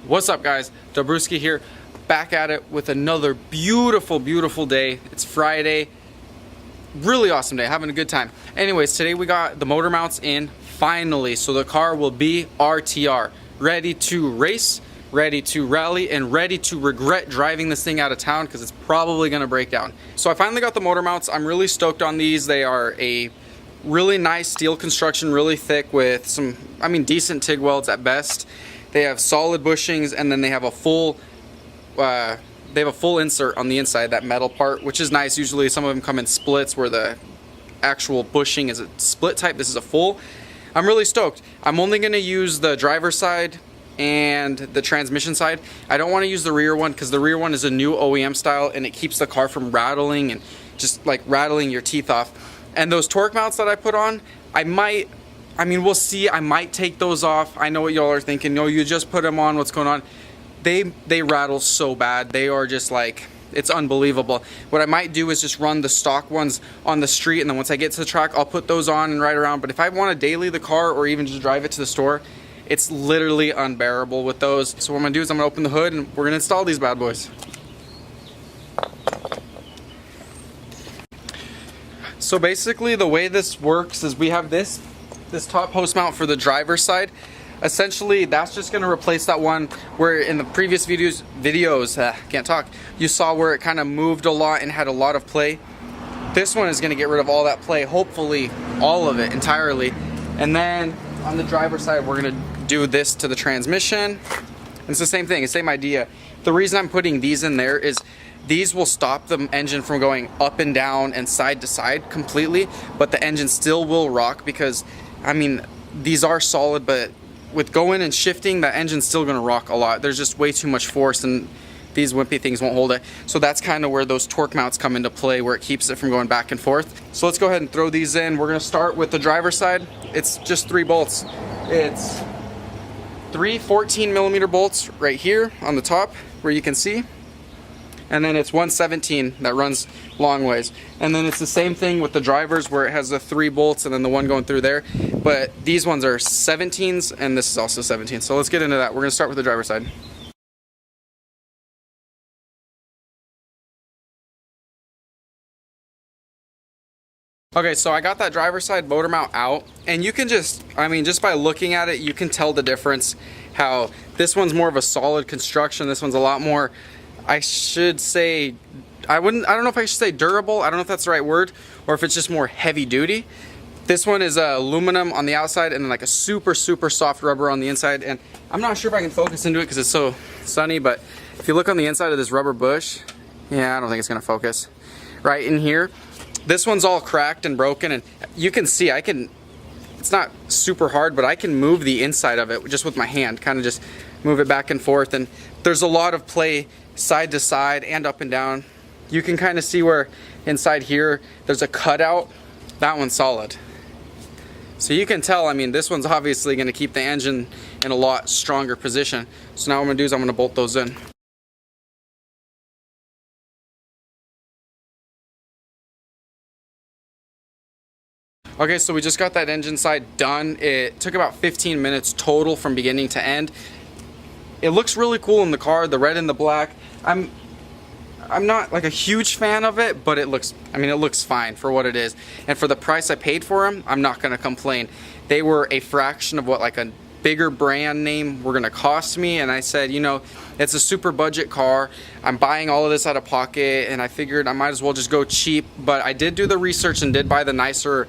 What's up, guys? Dobruski here, back at it with another beautiful day. It's Friday. Really awesome day, having a good time. Anyways, today we got the motor mounts in finally, so the car will be RTR, ready to race, ready to rally, and ready to regret driving this thing out of town because it's probably gonna break down. So I finally got the motor mounts. I'm really stoked on these. They are a really nice steel construction, really thick with some, decent TIG welds at best. They have solid bushings, and then they have a full insert on the inside, that metal part, which is nice. Usually some of them come in splits where the actual bushing is a split type. This is a full. I'm really stoked. I'm only going to use the driver's side and the transmission side. I don't want to use the rear one because the rear one is a new OEM style and it keeps the car from rattling and just like rattling your teeth off. And those torque mounts that I put on, we'll see. I might take those off. I know what y'all are thinking. No, you just put them on. What's going on? They rattle so bad. They are just like, it's unbelievable. What I might do is just run the stock ones on the street, and then once I get to the track, I'll put those on and ride around. But if I want to daily the car or even just drive it to the store, it's literally unbearable with those. So what I'm gonna do is I'm gonna open the hood and we're gonna install these bad boys. So basically the way this works is we have this top post mount for the driver's side. Essentially that's just going to replace that one where in the previous videos you saw where it kind of moved a lot and had a lot of play. This one is going to get rid of all that play, hopefully all of it entirely. And then on the driver's side we're going to do this to the transmission. It's the same thing, it's the same idea. The reason I'm putting these in there is these will stop the engine from going up and down and side to side completely, but the engine still will rock because, these are solid, but with going and shifting, the engine's still gonna rock a lot. There's just way too much force and these wimpy things won't hold it. So that's kind of where those torque mounts come into play, where it keeps it from going back and forth. So let's go ahead and throw these in. We're gonna start with the driver's side. It's just 3 bolts. It's 3 14mm bolts right here on the top where you can see. And then it's 117 that runs long ways. And then it's the same thing with the drivers where it has the 3 bolts and then the one going through there. But these ones are 17s and this is also 17. So let's get into that. We're gonna start with the driver's side. Okay, so I got that driver's side motor mount out, and you can just by looking at it, you can tell the difference. How this one's more of a solid construction. This one's a lot more, I should say, I don't know if I should say durable. I don't know if that's the right word, or if it's just more heavy duty. This one is aluminum on the outside and then like a super soft rubber on the inside. And I'm not sure if I can focus into it because it's so sunny, but if you look on the inside of this rubber bush, yeah, I don't think it's gonna focus. Right in here, this one's all cracked and broken, and you can see it's not super hard, but I can move the inside of it just with my hand, kind of just move it back and forth, and there's a lot of play side to side and up and down. You can kind of see where inside here there's a cutout. That one's solid. So you can tell, this one's obviously going to keep the engine in a lot stronger position. So now what I'm going to do is I'm going to bolt those in. Okay, so we just got that engine side done. It took about 15 minutes total from beginning to end. It looks really cool in the car, the red and the black. I'm not like a huge fan of it, but it looks fine for what it is. And for the price I paid for them, I'm not gonna complain. They were a fraction of what like a bigger brand name were gonna cost me, and I said, it's a super budget car. I'm buying all of this out of pocket, and I figured I might as well just go cheap. But I did do the research and did buy the nicer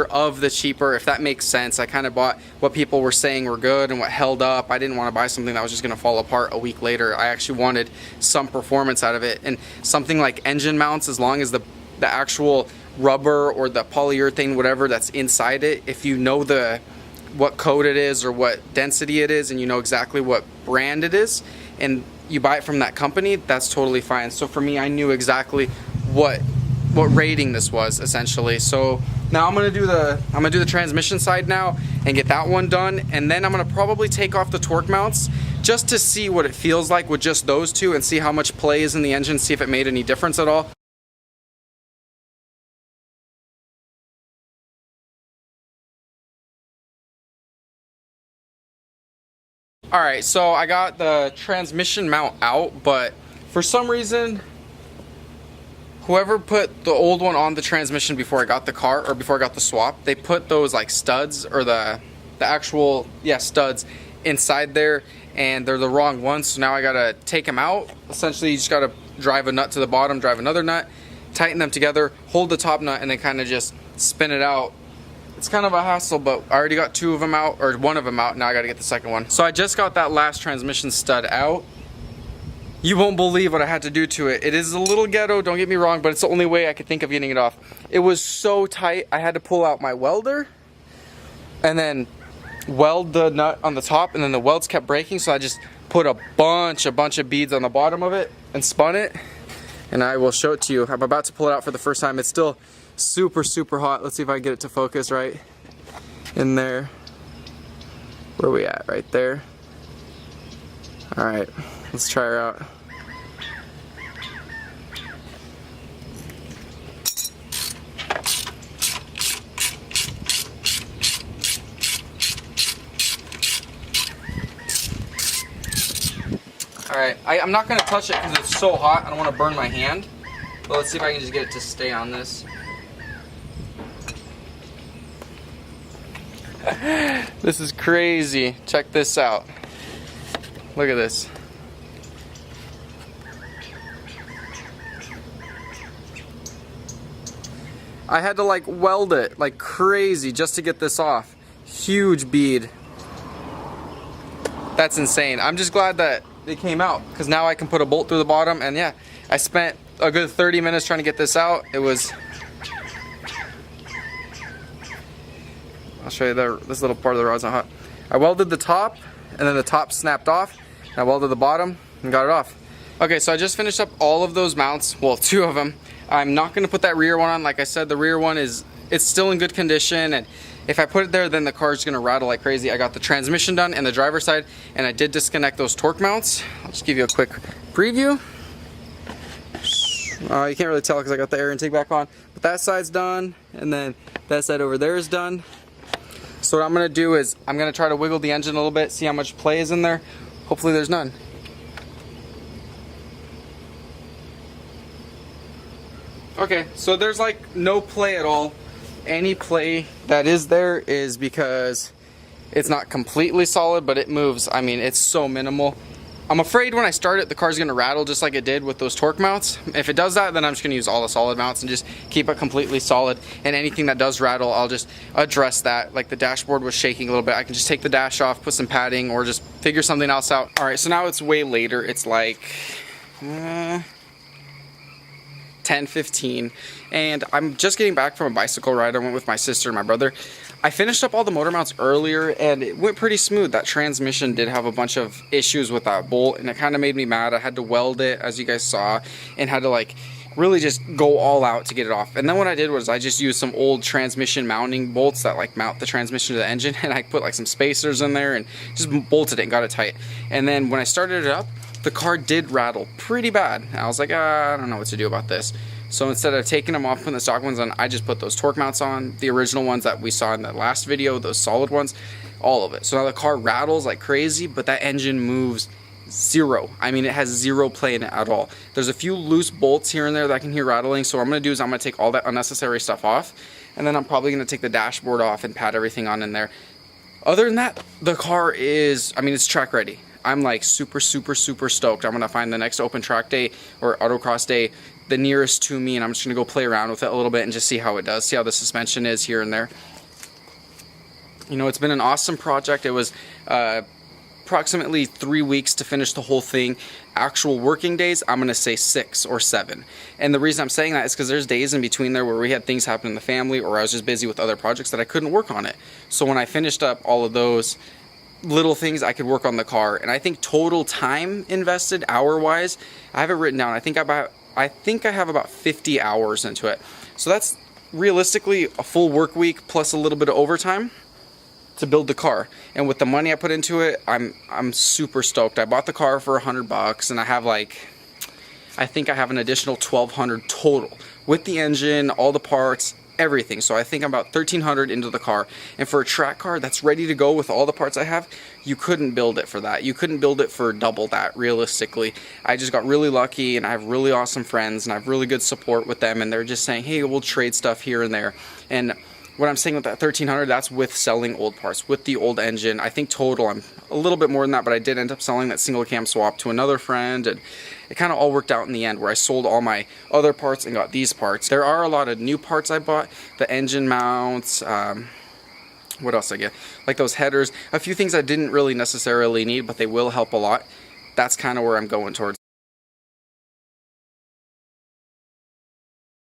of the cheaper, if that makes sense. I kind of bought what people were saying were good and what held up. I didn't want to buy something that was just going to fall apart a week later. I actually wanted some performance out of it, and something like engine mounts, as long as the actual rubber or the polyurethane, whatever that's inside it, if you know what code it is or what density it is, and you know exactly what brand it is, and you buy it from that company, that's totally fine. So for me, I knew exactly what rating this was essentially. So now I'm gonna do the transmission side now and get that one done, and then I'm gonna probably take off the torque mounts just to see what it feels like with just those two and see how much play is in the engine, see if it made any difference at all. Alright, so I got the transmission mount out, but for some reason, whoever put the old one on the transmission before I got the car, or before I got the swap, they put those like studs, or the actual, yeah, studs inside there, and they're the wrong ones, so now I gotta take them out. Essentially, you just gotta drive a nut to the bottom, drive another nut, tighten them together, hold the top nut, and then kind of just spin it out. It's kind of a hassle, but I already got two of them out, or one of them out. Now I gotta get the second one. So I just got that last transmission stud out. You won't believe what I had to do to it. It is a little ghetto, don't get me wrong, but it's the only way I could think of getting it off. It was so tight, I had to pull out my welder and then weld the nut on the top, and then the welds kept breaking, so I just put a bunch of beads on the bottom of it and spun it, and I will show it to you. I'm about to pull it out for the first time. It's still super hot. Let's see if I can get it to focus right in there. Where are we at? Right there. Alright, let's try her out. Alright, I'm not going to touch it because it's so hot. I don't want to burn my hand. But let's see if I can just get it to stay on this. This is crazy. Check this out. Look at this. I had to like weld it like crazy just to get this off. Huge bead. That's insane. I'm just glad that it came out, because now I can put a bolt through the bottom, and yeah, I spent a good 30 minutes trying to get this out. It was, I'll show you this little part of the rod's not hot. I welded the top, and then the top snapped off. I welded the bottom and got it off. Okay, so I just finished up all of those mounts, well, two of them. I'm not going to put that rear one on. Like I said, the rear one it's still in good condition, and if I put it there, then the car's going to rattle like crazy. I got the transmission done and the driver's side, and I did disconnect those torque mounts. I'll just give you a quick preview. You can't really tell because I got the air intake back on, but that side's done, and then that side over there is done. So what I'm going to do is I'm going to try to wiggle the engine a little bit, see how much play is in there. Hopefully there's none. Okay, so there's like no play at all. Any play that is there is because it's not completely solid, but it moves. I mean, it's so minimal. I'm afraid when I start it, the car's gonna rattle just like it did with those torque mounts. If it does that, then I'm just gonna use all the solid mounts and just keep it completely solid. And anything that does rattle, I'll just address that. Like the dashboard was shaking a little bit, I can just take the dash off, put some padding, or just figure something else out. All right, so now it's way later. It's like 10:15, and I'm just getting back from a bicycle ride. I went with my sister and my brother. I finished up all the motor mounts earlier, and it went pretty smooth. That transmission did have a bunch of issues with that bolt, and it kind of made me mad. I had to weld it, as you guys saw, and had to like really just go all out to get it off. And then what I did was I just used some old transmission mounting bolts that like mount the transmission to the engine, and I put like some spacers in there and just bolted it and got it tight. And then when I started it up, the car did rattle pretty bad. I was like, I don't know what to do about this. So instead of taking them off, putting the stock ones on, I just put those torque mounts on, the original ones that we saw in the last video, those solid ones, all of it. So now the car rattles like crazy, but that engine moves zero. I mean, it has zero play in it at all. There's a few loose bolts here and there that I can hear rattling, so what I'm gonna do is I'm gonna take all that unnecessary stuff off, and then I'm probably gonna take the dashboard off and pat everything on in there. Other than that, the car is, I mean, it's track ready. I'm like super stoked. I'm gonna find the next open track day or autocross day the nearest to me, and I'm just gonna go play around with it a little bit and just see how it does, see how the suspension is here and there. You know, it's been an awesome project. It was approximately 3 weeks to finish the whole thing. Actual working days, I'm gonna say 6 or 7. And the reason I'm saying that is because there's days in between there where we had things happen in the family, or I was just busy with other projects that I couldn't work on it. So when I finished up all of those little things, I could work on the car. And I think total time invested hour-wise, I have it written down. I think I have about 50 hours into it. So that's realistically a full work week plus a little bit of overtime to build the car. And with the money I put into it, I'm super stoked. I bought the car for $100, and I have like, I think I have an additional $1,200 total with the engine, all the parts, everything. So I think I'm about $1,300 into the car, and for a track car that's ready to go with all the parts I have, you couldn't build it for that. You couldn't build it for double that, realistically. I just got really lucky, and I have really awesome friends, and I have really good support with them, and they're just saying, hey, we'll trade stuff here and there. And what I'm saying with that $1,300, that's with selling old parts, with the old engine. I think total I'm a little bit more than that, but I did end up selling that single cam swap to another friend, and it kind of all worked out in the end, where I sold all my other parts and got these parts. There are a lot of new parts I bought, the engine mounts, what else I get? Like those headers, a few things I didn't really necessarily need, but they will help a lot. That's kind of where I'm going towards.